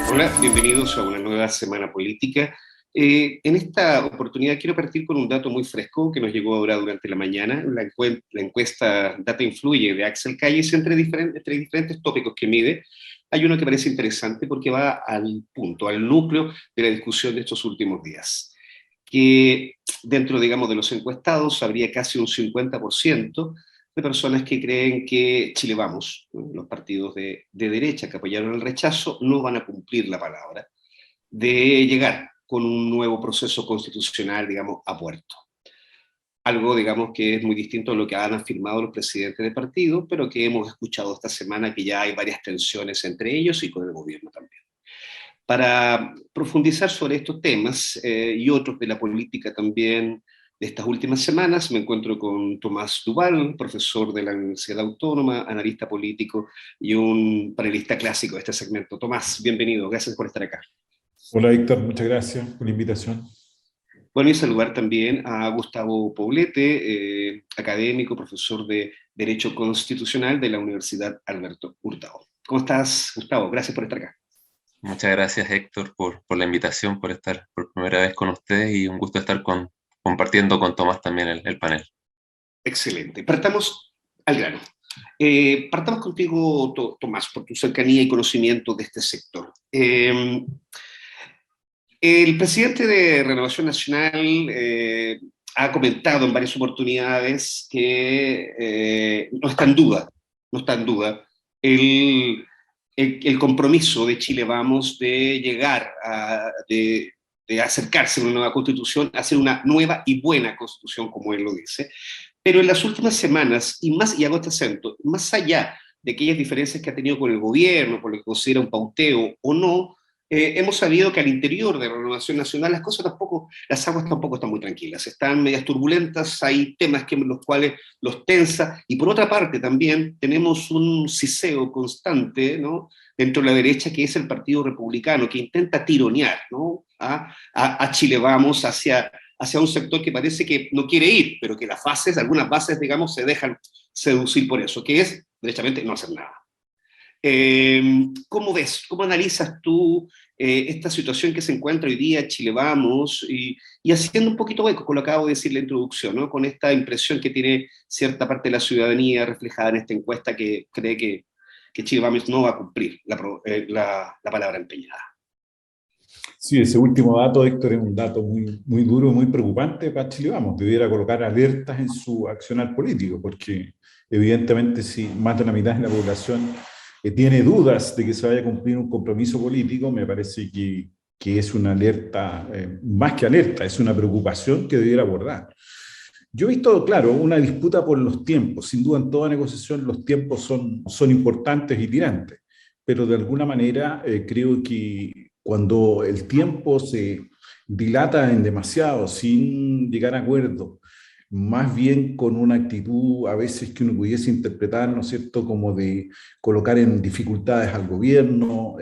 Hola, bienvenidos a una nueva semana política. En esta oportunidad quiero partir con un dato muy fresco que nos llegó ahora durante la mañana, la encuesta Data Influye de Axel Calles entre diferentes tópicos que mide. Hay uno que parece interesante porque va al punto, al núcleo de la discusión de estos últimos días, que dentro, digamos, de los encuestados habría casi un 50% de personas que creen que Chile Vamos, los partidos de derecha que apoyaron el rechazo, no van a cumplir la palabra de llegar con un nuevo proceso constitucional, digamos, a puerto. Algo, digamos, que es muy distinto a lo que han afirmado los presidentes de partido, pero que hemos escuchado esta semana que ya hay varias tensiones entre ellos y con el gobierno también. Para profundizar sobre estos temas y otros de la política también de estas últimas semanas, me encuentro con Tomás Duval, profesor de la Universidad Autónoma, analista político y un panelista clásico de este segmento. Tomás, bienvenido, gracias por estar acá. Hola Víctor, muchas gracias por la invitación. Bueno, y saludar también a Gustavo Poblete, académico, profesor de Derecho Constitucional de la Universidad Alberto Hurtado. ¿Cómo estás, Gustavo? Gracias por estar acá. Muchas gracias, Héctor, por la invitación, por estar por primera vez con ustedes y un gusto estar compartiendo con Tomás también el panel. Excelente. Partamos al grano. Partamos contigo, Tomás, por tu cercanía y conocimiento de este sector. El presidente de Renovación Nacional ha comentado en varias oportunidades que no está en duda, el compromiso de Chile Vamos de llegar de acercarse a una nueva constitución, a hacer una nueva y buena constitución, como él lo dice. Pero en las últimas semanas, y hago este acento, más allá de aquellas diferencias que ha tenido con el gobierno, por lo que considera un pauteo o no, hemos sabido que al interior de Renovación Nacional las aguas tampoco están muy tranquilas, están medias turbulentas, hay temas en los cuales los tensa, y por otra parte también tenemos un siseo constante, ¿no?, dentro de la derecha, que es el Partido Republicano, que intenta tironear, ¿no?, a Chile Vamos hacia un sector que parece que no quiere ir, pero que algunas bases, digamos, se dejan seducir por eso, que es, derechamente, no hacer nada. ¿Cómo ves, cómo analizas tú esta situación que se encuentra hoy día Chile Vamos y haciendo un poquito eco con lo que acabo de decir en la introducción, ¿no?, con esta impresión que tiene cierta parte de la ciudadanía reflejada en esta encuesta que cree que Chile Vamos no va a cumplir la palabra empeñada? Sí, ese último dato, Héctor, es un dato muy duro, muy preocupante para Chile Vamos. Debiera colocar alertas en su accionar político, porque evidentemente si más de la mitad de la población tiene dudas de que se vaya a cumplir un compromiso político, me parece que es una alerta, más que alerta, es una preocupación que debiera abordar. Yo he visto, claro, una disputa por los tiempos. Sin duda, en toda negociación los tiempos son importantes y tirantes, pero de alguna manera creo que cuando el tiempo se dilata en demasiado sin llegar a acuerdo, más bien con una actitud a veces que uno pudiese interpretar, ¿no es cierto?, como de colocar en dificultades al gobierno,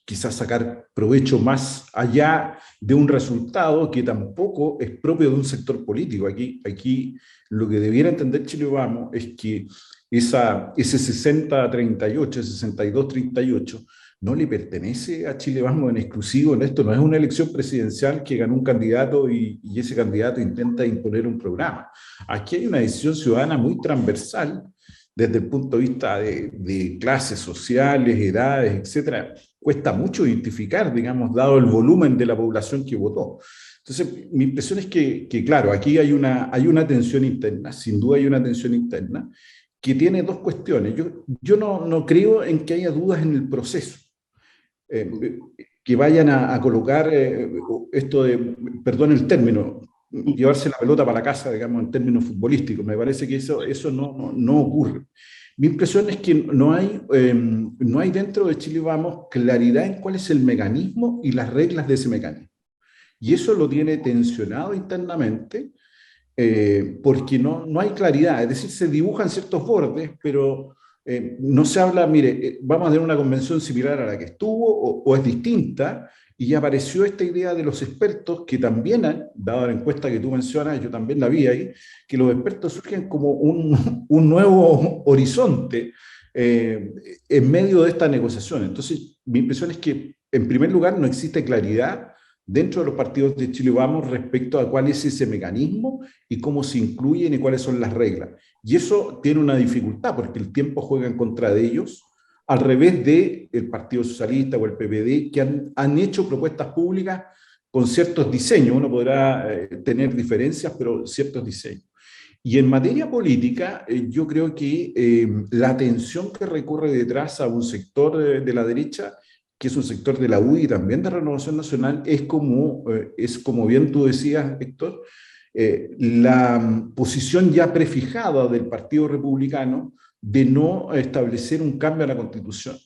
quizás sacar provecho más allá de un resultado que tampoco es propio de un sector político. Aquí lo que debiera entender Chile Vamos es que ese 60-38, 62-38, no le pertenece a Chile Vamos en exclusivo en esto, no es una elección presidencial que ganó un candidato y ese candidato intenta imponer un programa. Aquí hay una decisión ciudadana muy transversal desde el punto de vista de clases sociales, edades, etcétera. Cuesta mucho identificar, digamos, dado el volumen de la población que votó. Entonces, mi impresión es que claro, aquí hay una tensión interna, sin duda hay una tensión interna, que tiene dos cuestiones. Yo no creo en que haya dudas en el proceso. Que vayan a colocar esto de, perdón el término, llevarse la pelota para la casa, digamos, en términos futbolísticos. Me parece que eso no ocurre. Mi impresión es que no hay dentro de Chile Vamos claridad en cuál es el mecanismo y las reglas de ese mecanismo. Y eso lo tiene tensionado internamente porque no hay claridad. Es decir, se dibujan ciertos bordes, pero no se habla, mire, vamos a tener una convención similar a la que estuvo o es distinta, y apareció esta idea de los expertos que también han, dado la encuesta que tú mencionas, yo también la vi ahí, que los expertos surgen como un nuevo horizonte en medio de esta negociación. Entonces, mi impresión es que, en primer lugar, no existe claridad dentro de los partidos de Chile Vamos respecto a cuál es ese mecanismo y cómo se incluyen y cuáles son las reglas. Y eso tiene una dificultad, porque el tiempo juega en contra de ellos, al revés del Partido Socialista o el PPD, que han hecho propuestas públicas con ciertos diseños. Uno podrá tener diferencias, pero ciertos diseños. Y en materia política, yo creo que la tensión que recorre detrás a un sector de la derecha, que es un sector de la UDI y también de Renovación Nacional, es como bien tú decías, Héctor, la posición ya prefijada del Partido Republicano de no establecer un cambio a la Constitución.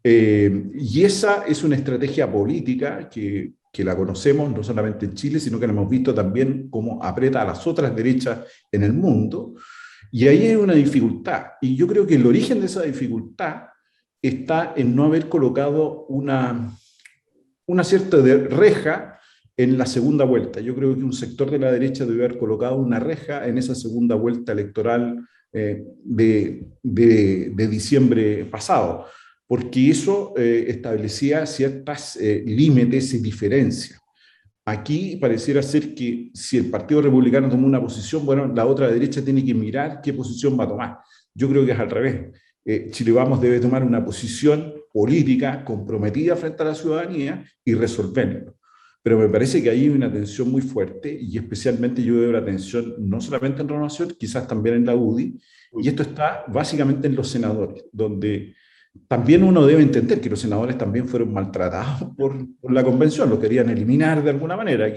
Y esa es una estrategia política que la conocemos no solamente en Chile, sino que la hemos visto también cómo aprieta a las otras derechas en el mundo. Y ahí hay una dificultad. Y yo creo que el origen de esa dificultad está en no haber colocado una cierta reja en la segunda vuelta. Yo creo que un sector de la derecha debe haber colocado una reja en esa segunda vuelta electoral de diciembre pasado, porque eso establecía ciertos límites y diferencias. Aquí pareciera ser que si el Partido Republicano tomó una posición, bueno, la otra derecha tiene que mirar qué posición va a tomar. Yo creo que es al revés. Chile Vamos debe tomar una posición política comprometida frente a la ciudadanía y resolverlo. Pero me parece que ahí hay una tensión muy fuerte, y especialmente yo veo la tensión no solamente en Renovación, quizás también en la UDI, y esto está básicamente en los senadores, donde también uno debe entender que los senadores también fueron maltratados por la convención, lo querían eliminar de alguna manera.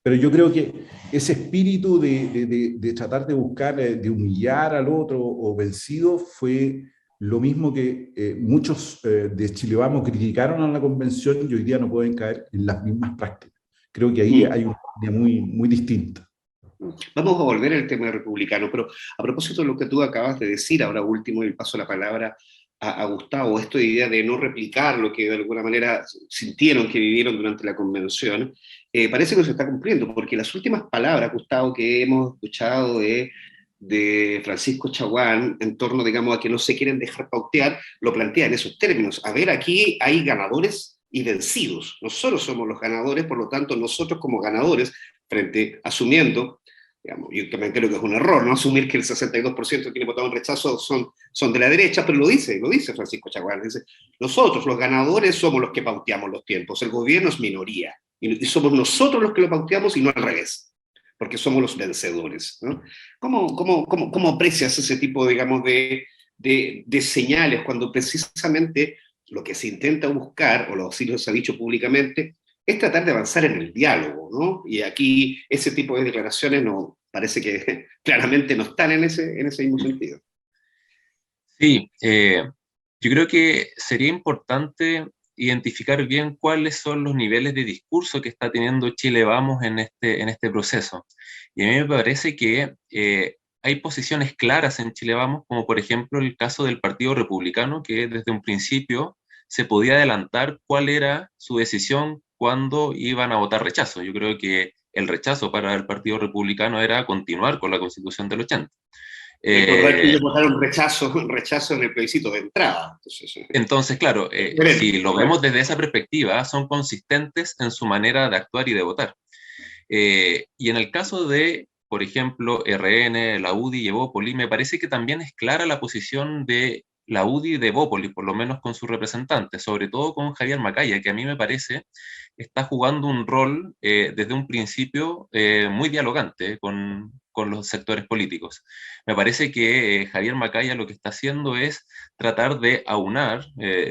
Pero yo creo que ese espíritu de tratar de buscar, de humillar al otro o vencido, fue lo mismo que muchos de Chile Vamos criticaron a la convención, y hoy día no pueden caer en las mismas prácticas. Creo que ahí hay una línea muy, muy distinta. Vamos a volver al tema republicano, pero a propósito de lo que tú acabas de decir, ahora último, y paso la palabra a Gustavo, esto de idea de no replicar lo que de alguna manera sintieron que vivieron durante la convención, parece que se está cumpliendo, porque las últimas palabras, Gustavo, que hemos escuchado de Francisco Chaguán en torno, digamos, a que no se quieren dejar pautear, lo plantea en esos términos. A ver, aquí hay ganadores y vencidos. Nosotros somos los ganadores, por lo tanto, nosotros como ganadores, asumiendo, digamos, yo también creo que es un error, ¿no? Asumir que el 62% que tiene votado en rechazo son de la derecha, pero lo dice Francisco Chaguán, dice, nosotros los ganadores somos los que pauteamos los tiempos, el gobierno es minoría, y somos nosotros los que lo pauteamos y no al revés, porque somos los vencedores, ¿no? ¿Cómo aprecias ese tipo, digamos, de señales cuando precisamente lo que se intenta buscar, o sí se ha dicho públicamente, es tratar de avanzar en el diálogo, ¿no? Y aquí ese tipo de declaraciones no, parece que claramente no están en ese mismo sentido. Sí, yo creo que sería importante identificar bien cuáles son los niveles de discurso que está teniendo Chile Vamos en este proceso. Y a mí me parece que hay posiciones claras en Chile Vamos, como por ejemplo el caso del Partido Republicano, que desde un principio se podía adelantar cuál era su decisión cuando iban a votar rechazo. Yo creo que el rechazo para el Partido Republicano era continuar con la Constitución del 80. Recordar que ellos votaron rechazo en el plebiscito de entrada. Entonces, claro, si lo vemos desde esa perspectiva, son consistentes en su manera de actuar y de votar. Y en el caso de, por ejemplo, RN, la UDI y Evópoli, me parece que también es clara la posición de la UDI y de Evópoli, por lo menos con sus representantes, sobre todo con Javier Macaya, que a mí me parece está jugando un rol desde un principio muy dialogante con los sectores políticos. Me parece que Javier Macaya lo que está haciendo es tratar de aunar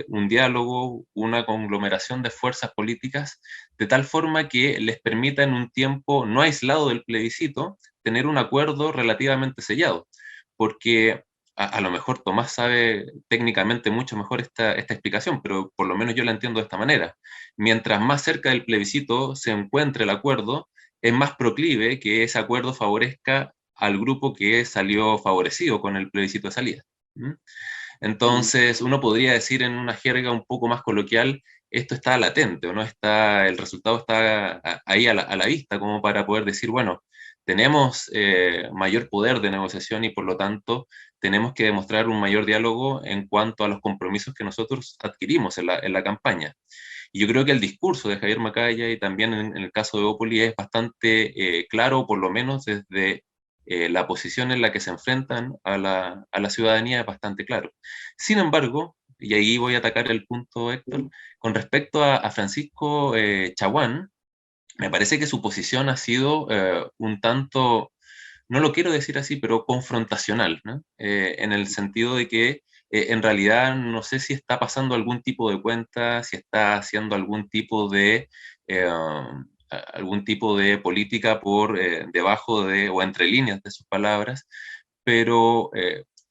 un diálogo, una conglomeración de fuerzas políticas, de tal forma que les permita en un tiempo no aislado del plebiscito tener un acuerdo relativamente sellado, porque a lo mejor Tomás sabe técnicamente mucho mejor esta explicación, pero por lo menos yo la entiendo de esta manera. Mientras más cerca del plebiscito se encuentre el acuerdo, es más proclive que ese acuerdo favorezca al grupo que salió favorecido con el plebiscito de salida. Entonces, uno podría decir en una jerga un poco más coloquial, esto está latente, ¿o no? El resultado está ahí a la vista, como para poder decir, bueno, tenemos mayor poder de negociación y por lo tanto tenemos que demostrar un mayor diálogo en cuanto a los compromisos que nosotros adquirimos en la campaña. Y yo creo que el discurso de Javier Macaya y también en el caso de Evópoli es bastante claro, por lo menos desde la posición en la que se enfrentan a la ciudadanía es bastante claro. Sin embargo, y ahí voy a atacar el punto, Héctor, con respecto a Francisco Chaguán, me parece que su posición ha sido un tanto, no lo quiero decir así, pero confrontacional, ¿no? En el sentido de que en realidad no sé si está pasando algún tipo de cuenta, si está haciendo algún tipo de política por debajo de o entre líneas de sus palabras, pero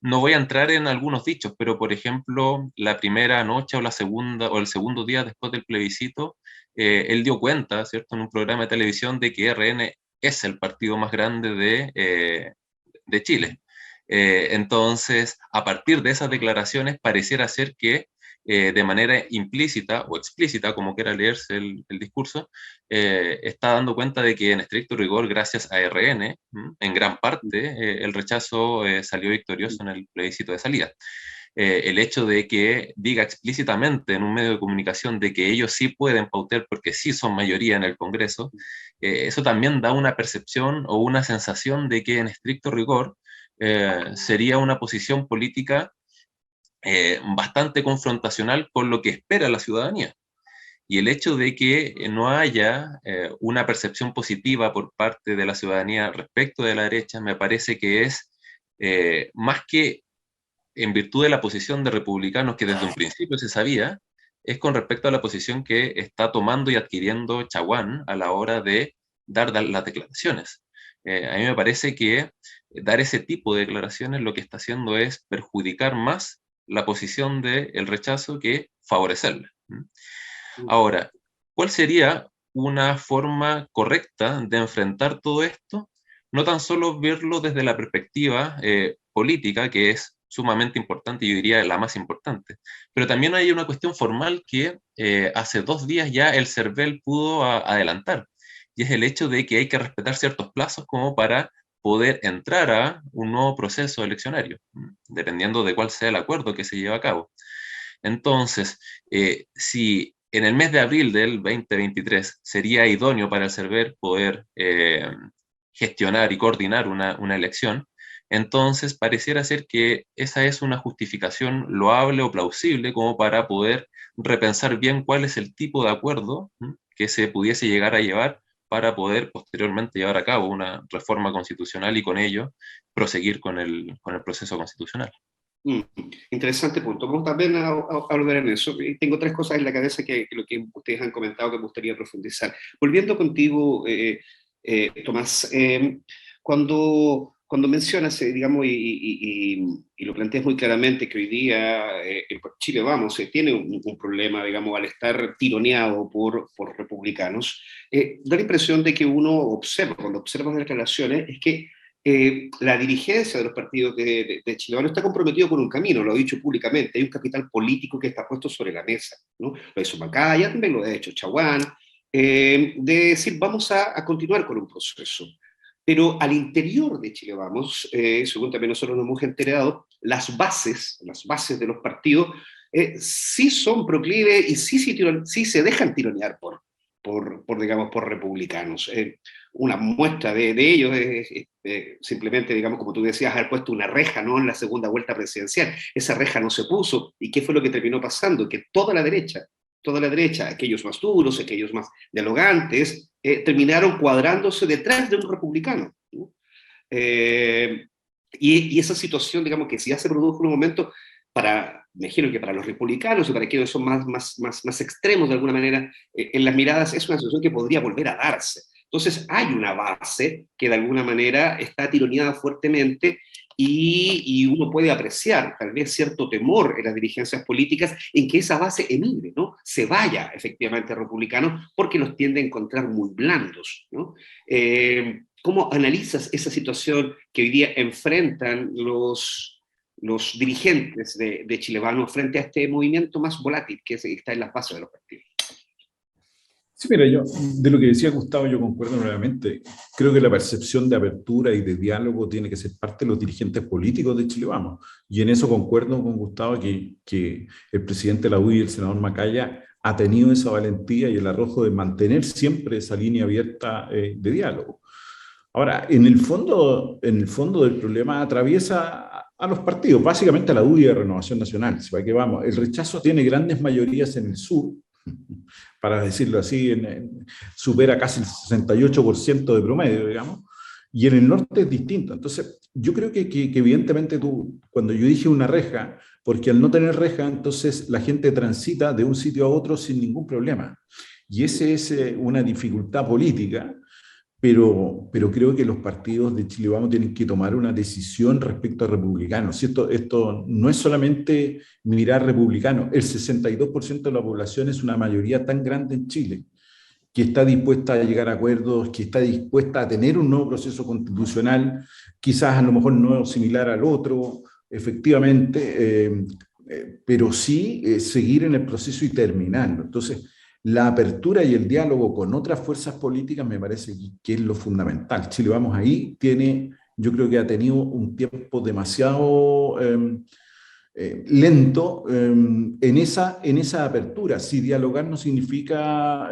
no voy a entrar en algunos dichos, pero por ejemplo, la primera noche o la segunda o el segundo día después del plebiscito, él dio cuenta, ¿cierto?, en un programa de televisión de que RN es el partido más grande de Chile. Entonces, a partir de esas declaraciones, pareciera ser que de manera implícita o explícita, como quiera leerse el discurso, está dando cuenta de que en estricto rigor, gracias a RN, en gran parte, el rechazo salió victorioso en el plebiscito de salida. El hecho de que diga explícitamente en un medio de comunicación de que ellos sí pueden pautear porque sí son mayoría en el Congreso, eso también da una percepción o una sensación de que en estricto rigor sería una posición política bastante confrontacional con lo que espera la ciudadanía. Y el hecho de que no haya una percepción positiva por parte de la ciudadanía respecto de la derecha, me parece que es más que en virtud de la posición de republicanos que desde un principio se sabía, es con respecto a la posición que está tomando y adquiriendo Chaguán a la hora de dar las declaraciones. A mí me parece que dar ese tipo de declaraciones lo que está haciendo es perjudicar más la posición del rechazo que favorecerla. Ahora, ¿cuál sería una forma correcta de enfrentar todo esto? No tan solo verlo desde la perspectiva política, que es sumamente importante, yo diría la más importante, pero también hay una cuestión formal que hace 2 días ya el CERVEL pudo adelantar, y es el hecho de que hay que respetar ciertos plazos como para poder entrar a un nuevo proceso eleccionario, dependiendo de cuál sea el acuerdo que se lleve a cabo. Entonces, si en el mes de abril del 2023 sería idóneo para el CERVEL poder gestionar y coordinar una elección, entonces pareciera ser que esa es una justificación loable o plausible como para poder repensar bien cuál es el tipo de acuerdo que se pudiese llegar a llevar para poder posteriormente llevar a cabo una reforma constitucional y con ello proseguir con el proceso constitucional. Interesante punto. Vamos también a hablar en eso. Tengo 3 cosas en la cabeza que lo que ustedes han comentado que me gustaría profundizar. Volviendo contigo, Tomás, cuando mencionas, digamos, y lo planteas muy claramente, que hoy día Chile, vamos, tiene un problema, digamos, al estar tironeado por republicanos, da la impresión de que uno observa, cuando observa las declaraciones, es que la dirigencia de los partidos de Chile no está comprometido con un camino, lo ha dicho públicamente, hay un capital político que está puesto sobre la mesa, ¿no? Lo hizo Macaya, también lo ha hecho Chaguán, de decir vamos a continuar con un proceso. Pero al interior de Chile Vamos, según también nosotros nos hemos enterado, las bases de los partidos sí son proclives y sí se dejan tironear digamos, por republicanos. Una muestra de ello es simplemente, digamos, como tú decías, haber puesto una reja, ¿no?, en la segunda vuelta presidencial. Esa reja no se puso. ¿Y qué fue lo que terminó pasando? Que toda la derecha, aquellos más duros, aquellos más dialogantes, terminaron cuadrándose detrás de un republicano, ¿no? Y esa situación, digamos, que si ya se produjo en un momento, me imagino que para los republicanos y para aquellos que son más extremos de alguna manera en las miradas, es una situación que podría volver a darse. Entonces hay una base que de alguna manera está tironeada fuertemente y uno puede apreciar tal vez cierto temor en las dirigencias políticas en que esa base emigre, ¿no? Se vaya efectivamente a republicanos porque los tiende a encontrar muy blandos, ¿no? ¿Cómo analizas esa situación que hoy día enfrentan los dirigentes de Chile Vamos frente a este movimiento más volátil que está en las bases de los partidos? Sí, mira, yo de lo que decía Gustavo, yo concuerdo nuevamente. Creo que la percepción de apertura y de diálogo tiene que ser parte de los dirigentes políticos de Chile Vamos. Y en eso concuerdo con Gustavo que el presidente de la UDI y el senador Macaya ha tenido esa valentía y el arrojo de mantener siempre esa línea abierta de diálogo. Ahora, en el fondo del problema atraviesa a los partidos, básicamente a la UDI de Renovación Nacional, si para qué vamos. El rechazo tiene grandes mayorías en el sur, para decirlo así, supera casi el 68% de promedio, digamos, y en el norte es distinto. Entonces, yo creo que evidentemente tú, cuando yo dije una reja, porque al no tener reja, entonces la gente transita de un sitio a otro sin ningún problema. Y esa es una dificultad política, pero creo que los partidos de Chile Vamos tienen que tomar una decisión respecto a republicanos. Si esto no es solamente mirar republicanos, el 62% de la población es una mayoría tan grande en Chile que está dispuesta a llegar a acuerdos, que está dispuesta a tener un nuevo proceso constitucional, quizás a lo mejor no similar al otro, efectivamente, pero sí seguir en el proceso y terminarlo. Entonces, la apertura y el diálogo con otras fuerzas políticas me parece que es lo fundamental. Chile Vamos ahí tiene, yo creo que ha tenido un tiempo demasiado lento en esa apertura. Si dialogar no significa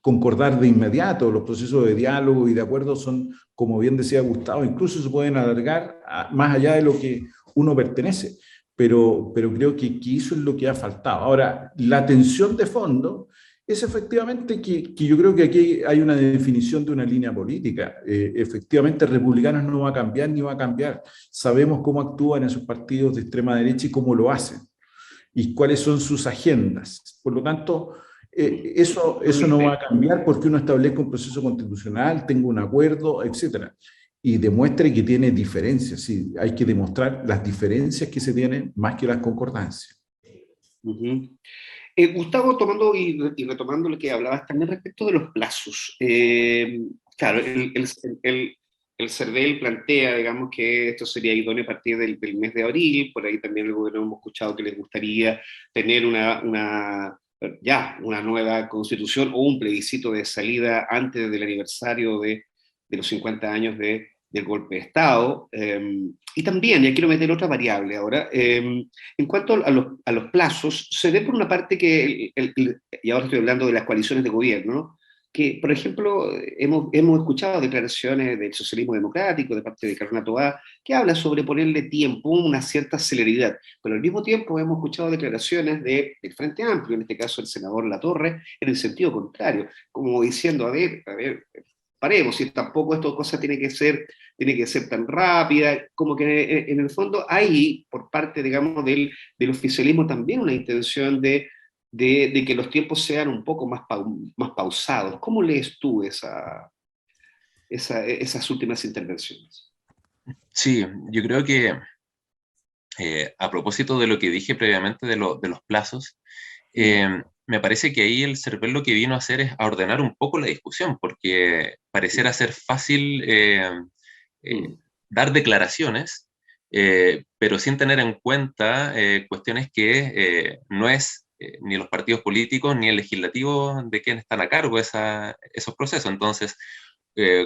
concordar de inmediato, los procesos de diálogo y de acuerdo son, como bien decía Gustavo, incluso se pueden alargar más allá de lo que uno pertenece, pero creo que eso es lo que ha faltado. Ahora, la tensión de fondo es efectivamente que yo creo que aquí hay una definición de una línea política. Efectivamente, Republicanos no va a cambiar ni va a cambiar. Sabemos cómo actúan esos partidos de extrema derecha y cómo lo hacen, y cuáles son sus agendas. Por lo tanto, eso no va a cambiar porque uno establezca un proceso constitucional, tenga un acuerdo, etcétera, y demuestre que tiene diferencias. Sí, hay que demostrar las diferencias que se tienen más que las concordancias. Gustavo, tomando y retomando lo que hablabas también respecto de los plazos. Claro, el CERVEL plantea, digamos, que esto sería idóneo a partir del mes de abril. Por ahí también el gobierno hemos escuchado que les gustaría tener una nueva constitución o un plebiscito de salida antes del aniversario de los 50 años del golpe de Estado. Y también, ya quiero meter otra variable ahora, en cuanto a los plazos, se ve por una parte que, y ahora estoy hablando de las coaliciones de gobierno, ¿no? Que, por ejemplo, hemos escuchado declaraciones del socialismo democrático de parte de Carolina Toá, que habla sobre ponerle tiempo, una cierta celeridad, pero al mismo tiempo hemos escuchado declaraciones del Frente Amplio, en este caso el senador Latorre, en el sentido contrario, como diciendo, a ver, paremos, si tampoco esta cosa tiene que ser tan rápida, como que en el fondo hay, por parte, digamos, del oficialismo también una intención de que los tiempos sean un poco más pausados. ¿Cómo lees tú esas últimas intervenciones? Sí, yo creo que a propósito de lo que dije previamente de los plazos, me parece que ahí el CERVEL lo que vino a hacer es a ordenar un poco la discusión, porque pareciera ser fácil dar declaraciones, pero sin tener en cuenta cuestiones que no es ni los partidos políticos ni el legislativo de quienes están a cargo de esos procesos. Entonces,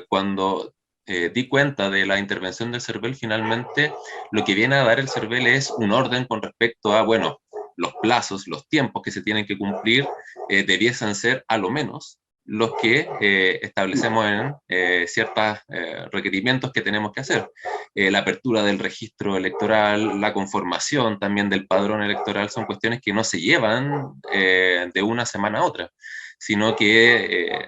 cuando di cuenta de la intervención del CERVEL, finalmente lo que viene a dar el CERVEL es un orden con respecto a, bueno, los plazos, los tiempos que se tienen que cumplir debiesen ser a lo menos los que establecemos en ciertos requerimientos que tenemos que hacer. La apertura del registro electoral, la conformación también del padrón electoral son cuestiones que no se llevan de una semana a otra, sino que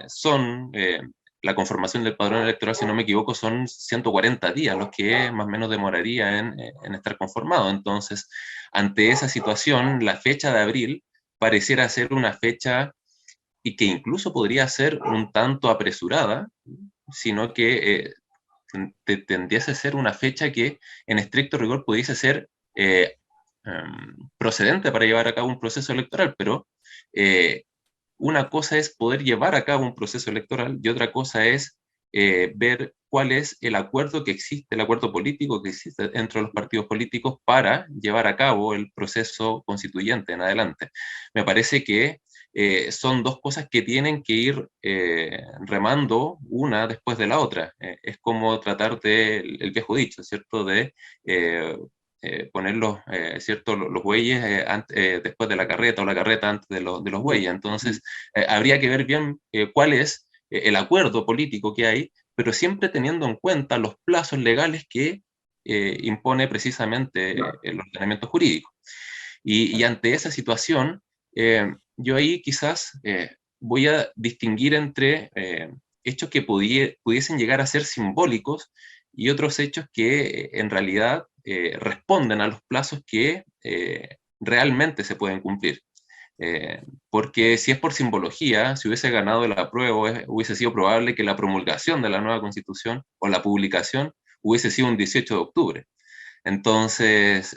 la conformación del padrón electoral, si no me equivoco, son 140 días los que más o menos demoraría en estar conformado. Entonces, ante esa situación, la fecha de abril pareciera ser una fecha y que incluso podría ser un tanto apresurada, sino que tendiese a ser una fecha que en estricto rigor pudiese ser procedente para llevar a cabo un proceso electoral, pero una cosa es poder llevar a cabo un proceso electoral y otra cosa es ver cuál es el acuerdo que existe, el acuerdo político que existe entre los partidos políticos para llevar a cabo el proceso constituyente en adelante. Me parece que son dos cosas que tienen que ir remando una después de la otra. Es como tratar de, el viejo dicho, ¿cierto?, de poner ¿cierto?, los bueyes después de la carreta, o la carreta antes de los bueyes. Entonces, habría que ver bien cuál es el acuerdo político que hay, pero siempre teniendo en cuenta los plazos legales que impone precisamente el ordenamiento jurídico. Y ante esa situación, yo ahí quizás voy a distinguir entre hechos que pudiesen llegar a ser simbólicos y otros hechos que en realidad responden a los plazos que realmente se pueden cumplir. Porque si es por simbología, si hubiese ganado el apruebo, hubiese sido probable que la promulgación de la nueva Constitución o la publicación hubiese sido un 18 de octubre. Entonces,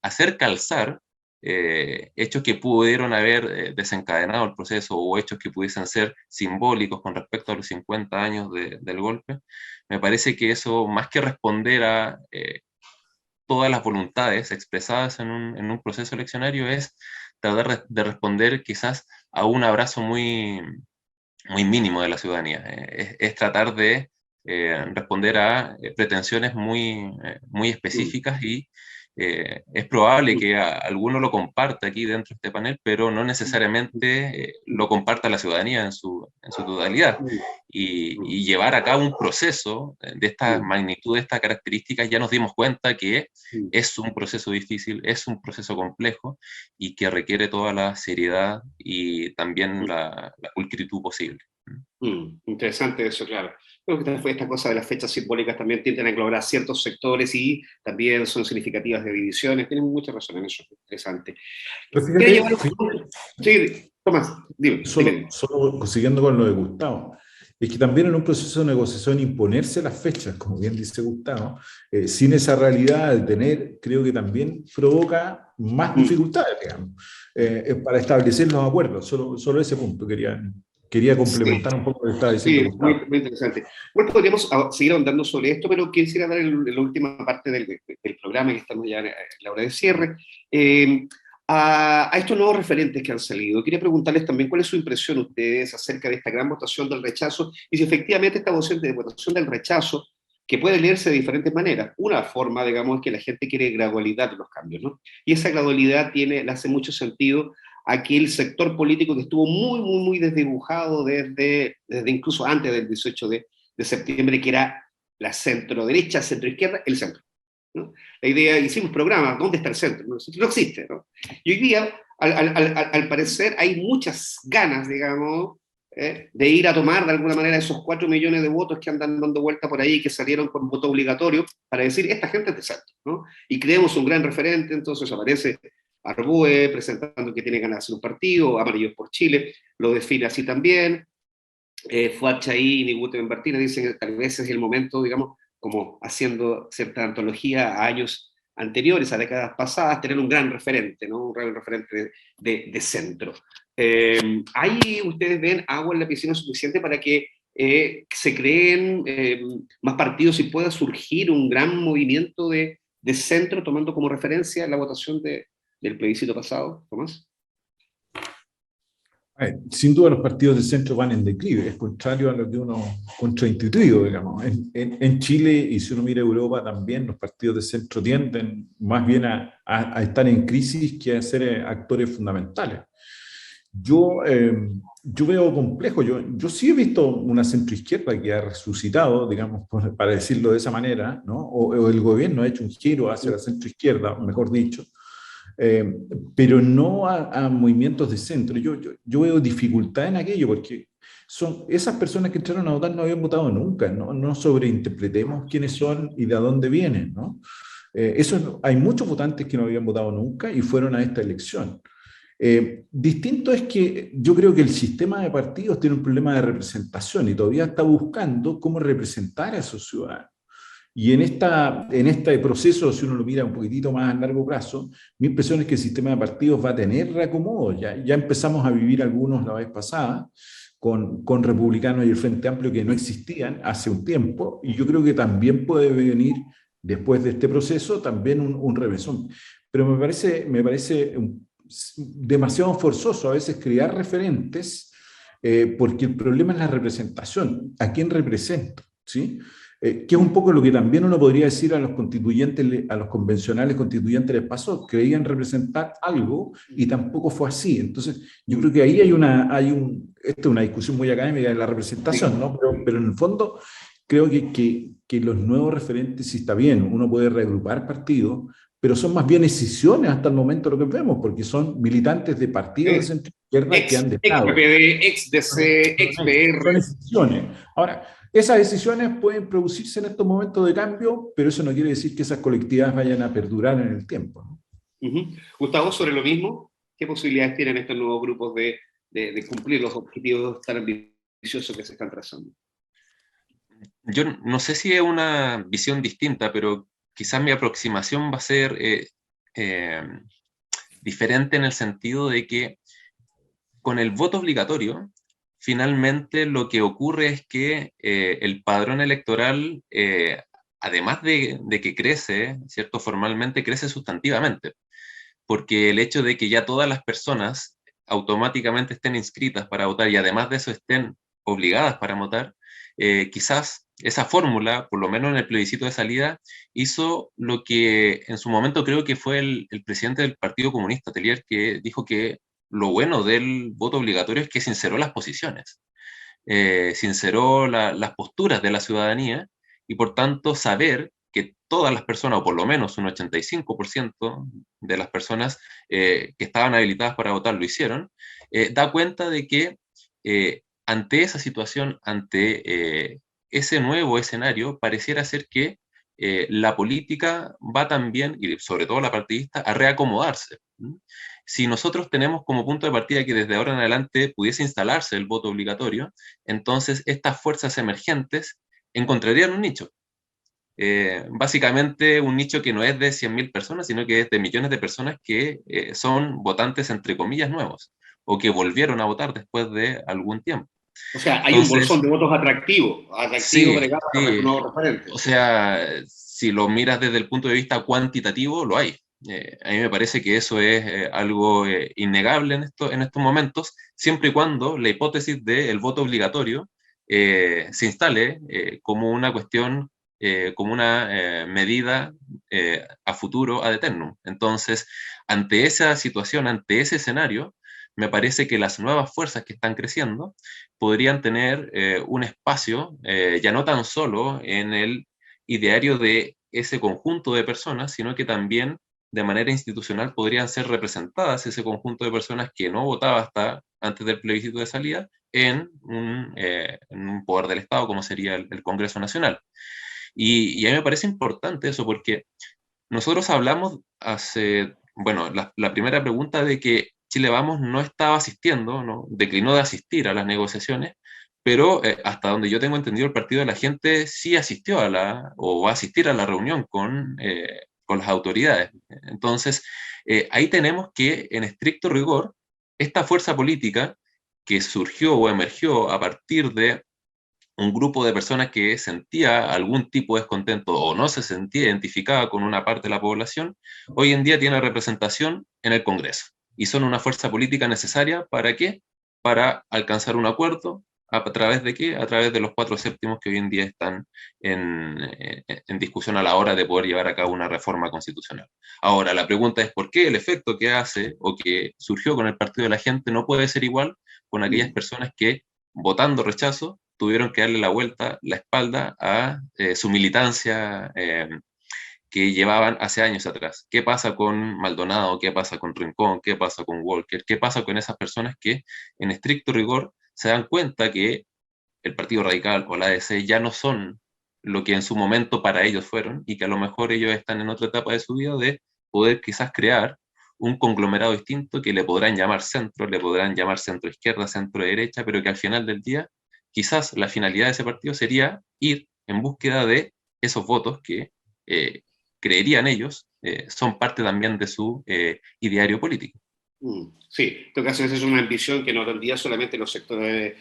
hacer calzar hechos que pudieron haber desencadenado el proceso, o hechos que pudiesen ser simbólicos con respecto a los 50 años del golpe, me parece que eso, más que responder a todas las voluntades expresadas en un proceso eleccionario, es tratar de responder quizás a un abrazo muy, muy mínimo de la ciudadanía. Es tratar de responder a pretensiones muy, muy específicas, y es probable que alguno lo comparta aquí dentro de este panel, pero no necesariamente lo comparta la ciudadanía en su totalidad. Y llevar a cabo un proceso de esta magnitud, de estas características, ya nos dimos cuenta que es un proceso difícil, es un proceso complejo, y que requiere toda la seriedad y también la pulcritud posible. Interesante eso, claro. Creo que esta cosa de las fechas simbólicas también tienden a englobar ciertos sectores y también son significativas de divisiones. Tienen mucha razón en eso. Interesante. Pero fíjate, Sí, Tomás, dime. Solo siguiendo con lo de Gustavo, es que también en un proceso de negociación imponerse las fechas, como bien dice Gustavo, sin esa realidad de tener, creo que también provoca más dificultades, digamos, para establecer los acuerdos. Solo ese punto quería complementar un poco lo que estaba diciendo Gustavo. Muy interesante. Bueno, podríamos seguir ahondando sobre esto, pero quisiera dar la última parte del programa, que estamos ya en la hora de cierre. A estos nuevos referentes que han salido, quería preguntarles también cuál es su impresión ustedes acerca de esta gran votación del rechazo, y si efectivamente esta votación del rechazo, que puede leerse de diferentes maneras. Una forma, digamos, es que la gente quiere gradualidad de los cambios, ¿no? Y esa gradualidad le hace mucho sentido a aquel sector político que estuvo muy, muy, muy desdibujado desde incluso antes del 18 de septiembre, que era la centro-derecha, centro-izquierda, el centro, ¿no? La idea, hicimos programas, ¿dónde está el centro? No existe, ¿no? Y hoy día, al parecer, hay muchas ganas, digamos, de ir a tomar de alguna manera esos 4 millones de votos que andan dando vuelta por ahí, que salieron con voto obligatorio, para decir, esta gente es de centro, ¿no? Y creemos un gran referente. Entonces aparece Arbue presentando que tiene ganas de hacer un partido, Amarillos por Chile lo define así también, Fuad Chahín y Gutem Martínez dicen que tal vez es el momento, digamos, como haciendo cierta antología a años anteriores, a décadas pasadas, tener un gran referente, ¿no? Un gran referente de centro. ¿Ahí ustedes ven agua en la piscina suficiente para que se creen más partidos y pueda surgir un gran movimiento de centro, tomando como referencia la votación del plebiscito pasado, Tomás? Sin duda los partidos de centro van en declive, es contrario a lo que uno contraintuitivo, digamos. En Chile, y si uno mira Europa también, los partidos de centro tienden más bien a estar en crisis que a ser actores fundamentales. Yo veo complejo, yo sí he visto una centroizquierda que ha resucitado, digamos, para decirlo de esa manera, ¿no? O el gobierno ha hecho un giro hacia la centroizquierda, mejor dicho, pero no a movimientos de centro. Yo veo dificultad en aquello, porque son esas personas que entraron a votar no habían votado nunca, no sobreinterpretemos quiénes son y de dónde vienen, ¿no? Hay muchos votantes que no habían votado nunca y fueron a esta elección. Distinto es que yo creo que el sistema de partidos tiene un problema de representación y todavía está buscando cómo representar a esos ciudadanos. Y en este proceso, si uno lo mira un poquitito más a largo plazo, mi impresión es que el sistema de partidos va a tener reacomodo. Ya empezamos a vivir algunos la vez pasada, con republicanos y el Frente Amplio que no existían hace un tiempo, y yo creo que también puede venir, después de este proceso, también un revésón. Pero me parece demasiado forzoso a veces crear referentes, porque el problema es la representación. ¿A quién represento? ¿Sí? Que es un poco lo que también uno podría decir a los constituyentes, a los convencionales constituyentes les pasó, creían representar algo y tampoco fue así. Entonces, yo creo que ahí esta es una discusión muy académica de la representación, ¿no? Pero en el fondo creo que los nuevos referentes, sí está bien, uno puede reagrupar partidos, pero son más bien escisiones hasta el momento lo que vemos, porque son militantes de partidos de centro izquierda que han Ex dejado. PPD, ex DC, ex PR. Son decisiones. Ahora, esas decisiones pueden producirse en estos momentos de cambio, pero eso no quiere decir que esas colectividades vayan a perdurar en el tiempo, ¿no? Gustavo, sobre lo mismo, ¿qué posibilidades tienen estos nuevos grupos de cumplir los objetivos tan ambiciosos que se están trazando? Yo no sé si es una visión distinta, pero quizás mi aproximación va a ser diferente en el sentido de que con el voto obligatorio, finalmente lo que ocurre es que el padrón electoral, además de que crece, ¿cierto? Formalmente crece sustantivamente, porque el hecho de que ya todas las personas automáticamente estén inscritas para votar y además de eso estén obligadas para votar, quizás esa fórmula, por lo menos en el plebiscito de salida, hizo lo que en su momento creo que fue el presidente del Partido Comunista, Tellier, que dijo que lo bueno del voto obligatorio es que sinceró las posiciones, sinceró las posturas de la ciudadanía y por tanto saber que todas las personas, o por lo menos un 85% de las personas que estaban habilitadas para votar lo hicieron, da cuenta de que ante esa situación, ante ese nuevo escenario, pareciera ser que la política va también, y sobre todo la partidista, a reacomodarse. Si nosotros tenemos como punto de partida que desde ahora en adelante pudiese instalarse el voto obligatorio, entonces estas fuerzas emergentes encontrarían un nicho. Básicamente un nicho que no es de 100.000 personas, sino que es de millones de personas que son votantes entre comillas nuevos, o que volvieron a votar después de algún tiempo. O sea, hay Entonces, un bolsón de votos atractivo sí, para sí. nuevos referentes. O sea, si lo miras desde el punto de vista cuantitativo, lo hay. A mí me parece que eso es algo innegable en estos momentos, siempre y cuando la hipótesis del voto obligatorio se instale como una cuestión, como una medida a futuro ad eternum. Entonces, ante esa situación, ante ese escenario, me parece que las nuevas fuerzas que están creciendo podrían tener un espacio, ya no tan solo en el ideario de ese conjunto de personas, sino que también de manera institucional podrían ser representadas ese conjunto de personas que no votaba hasta antes del plebiscito de salida en un poder del Estado como sería el Congreso Nacional. Y a mí me parece importante eso porque nosotros hablamos bueno, la primera pregunta de que Chile Vamos no estaba asistiendo, ¿no? Declinó de asistir a las negociaciones, pero hasta donde yo tengo entendido, el Partido de la Gente sí asistió o va a asistir a la reunión con las autoridades. Entonces, ahí tenemos que, en estricto rigor, esta fuerza política que surgió o emergió a partir de un grupo de personas que sentía algún tipo de descontento o no se sentía identificada con una parte de la población, hoy en día tiene representación en el Congreso. Y son una fuerza política necesaria ¿para qué? Para alcanzar un acuerdo. ¿A través de qué? A través de los 4/7 que hoy en día están en discusión a la hora de poder llevar a cabo una reforma constitucional. Ahora, la pregunta es ¿por qué el efecto que hace o que surgió con el Partido de la Gente no puede ser igual con aquellas personas que, votando rechazo, tuvieron que darle la vuelta, la espalda a su militancia que llevaban hace años atrás? ¿Qué pasa con Maldonado? ¿Qué pasa con Rincón? ¿Qué pasa con Walker? ¿Qué pasa con esas personas que en estricto rigor se dan cuenta que el Partido Radical o la ADC ya no son lo que en su momento para ellos fueron y que a lo mejor ellos están en otra etapa de su vida de poder quizás crear un conglomerado distinto que le podrán llamar centro, le podrán llamar centro izquierda, centro derecha, pero que al final del día quizás la finalidad de ese partido sería ir en búsqueda de esos votos que creerían ellos son parte también de su ideario político. Sí, en todo caso esa es una ambición que no tendría solamente los sectores,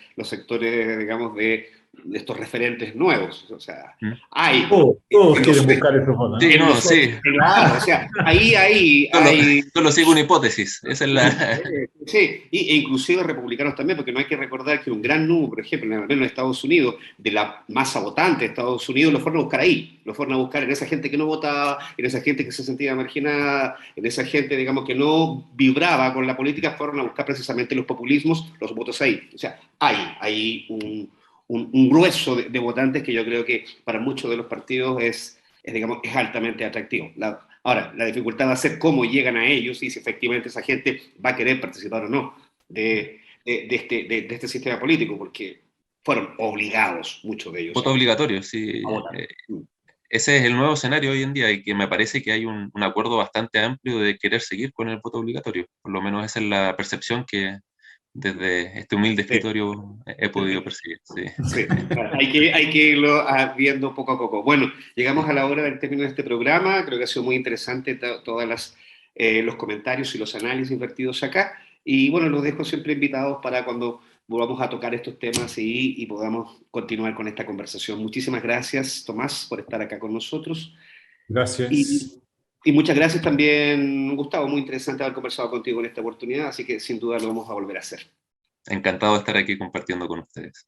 digamos, de estos referentes nuevos. O sea, ¿Mm? hay... Todos quieren buscar esos votos, ¿no? Sí, no, sí. Claro, o sea, ahí hay... Solo sigo una hipótesis. Esa es la... Sí, e inclusive republicanos también, porque no hay que recordar que un gran número, por ejemplo, en Estados Unidos, de la masa votante de Estados Unidos, lo fueron a buscar ahí, lo fueron a buscar en esa gente que no votaba, en esa gente que se sentía marginada, en esa gente, digamos, que no vibraba con la política, fueron a buscar precisamente los populismos, los votos ahí. O sea, hay un grueso de votantes que yo creo que para muchos de los partidos digamos, es altamente atractivo. Ahora, la dificultad va a ser cómo llegan a ellos y si efectivamente esa gente va a querer participar o no de este sistema político, porque fueron obligados, muchos de ellos, Voto obligatorio, sí. a votar. Ese es el nuevo escenario hoy en día y que me parece que hay un acuerdo bastante amplio de querer seguir con el voto obligatorio. Por lo menos esa es la percepción que desde este humilde escritorio he podido percibir. Sí. Sí, hay que irlo viendo poco a poco. Bueno, llegamos a la hora del término de este programa. Creo que ha sido muy interesante todos los comentarios y los análisis vertidos acá. Y bueno, los dejo siempre invitados para cuando volvamos a tocar estos temas y podamos continuar con esta conversación. Muchísimas gracias, Tomás, por estar acá con nosotros. Gracias. Y muchas gracias también, Gustavo. Muy interesante haber conversado contigo en esta oportunidad, así que sin duda lo vamos a volver a hacer. Encantado de estar aquí compartiendo con ustedes.